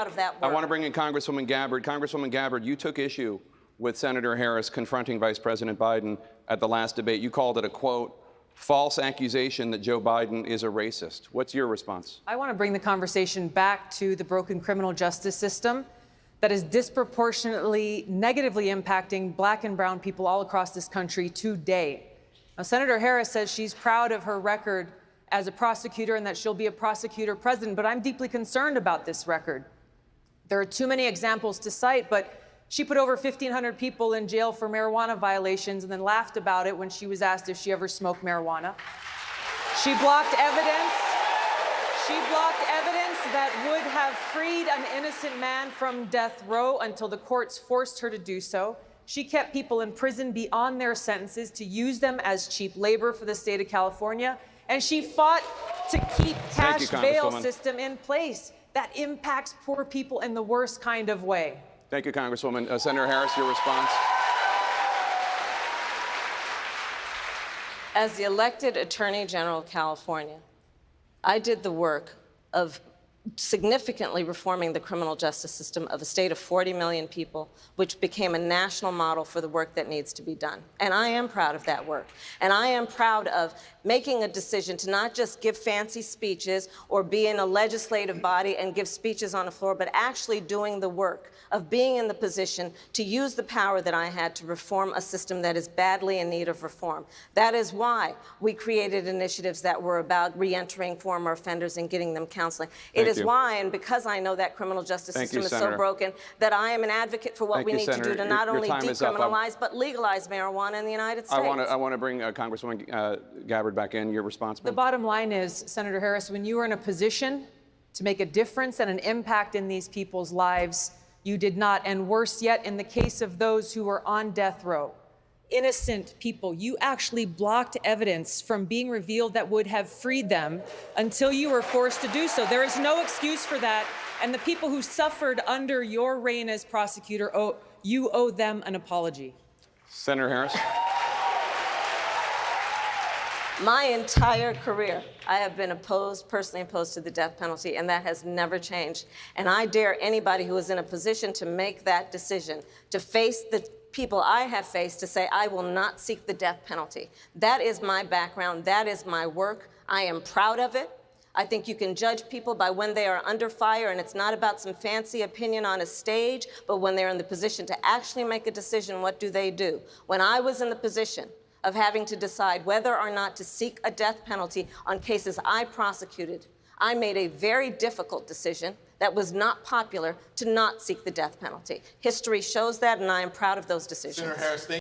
proud of that work. I want to bring in Congresswoman Gabbard. Congresswoman Gabbard, you took issue with Senator Harris confronting Vice President Biden at the last debate. You called it a, quote, false accusation that Joe Biden is a racist. What's your response? I want to bring the conversation back to the broken criminal justice system that is disproportionately negatively impacting black and brown people all across this country today. Now, Senator Harris says she's proud of her record as a prosecutor and that she'll be a prosecutor president, but I'm deeply concerned about this record. There are too many examples to cite, but she put over 1,500 people in jail for marijuana violations and then laughed about it when she was asked if she ever smoked marijuana. She blocked evidence. She blocked evidence that would have freed an innocent man from death row until the courts forced her to do so. She kept people in prison beyond their sentences to use them as cheap labor for the state of California. And she fought to keep cash bail system in place that impacts poor people in the worst kind of way. Thank you, Congresswoman. Senator Harris, your response? As the elected Attorney General of California, I did the work of significantly reforming the criminal justice system of a state of 40 million people, which became a national model for the work that needs to be done. And I am proud of that work. And I am proud of making a decision to not just give fancy speeches or be in a legislative body and give speeches on the floor, but actually doing the work of being in the position to use the power that I had to reform a system that is badly in need of reform. That is why we created initiatives that were about reentering former offenders and getting them counseling. It is why, and because I know that criminal justice system is so broken, that I am an advocate for what we need to do to not only decriminalize, but legalize marijuana in the United States. I want to bring Congresswoman Gabbard back in. Your response, The bottom line is, Senator Harris, when you are in a position to make a difference and an impact in these people's lives, you did not. And worse yet, in the case of those who were on death row, innocent people, you actually blocked evidence from being revealed that would have freed them until you were forced to do so. There is no excuse for that. And the people who suffered under your reign as prosecutor, you owe them an apology. Senator Harris. My entire career, I have been personally opposed to the death penalty, and that has never changed. And I dare anybody who is in a position to make that decision, to face the people I have faced, to say, I will not seek the death penalty. That is my background. That is my work. I am proud of it. I think you can judge people by when they are under fire, and it's not about some fancy opinion on a stage, but when they're in the position to actually make a decision, what do they do? When I was in the position of having to decide whether or not to seek a death penalty on cases I prosecuted, I made a very difficult decision that was not popular to not seek the death penalty. History shows that, and I am proud of those decisions. Senator Harris,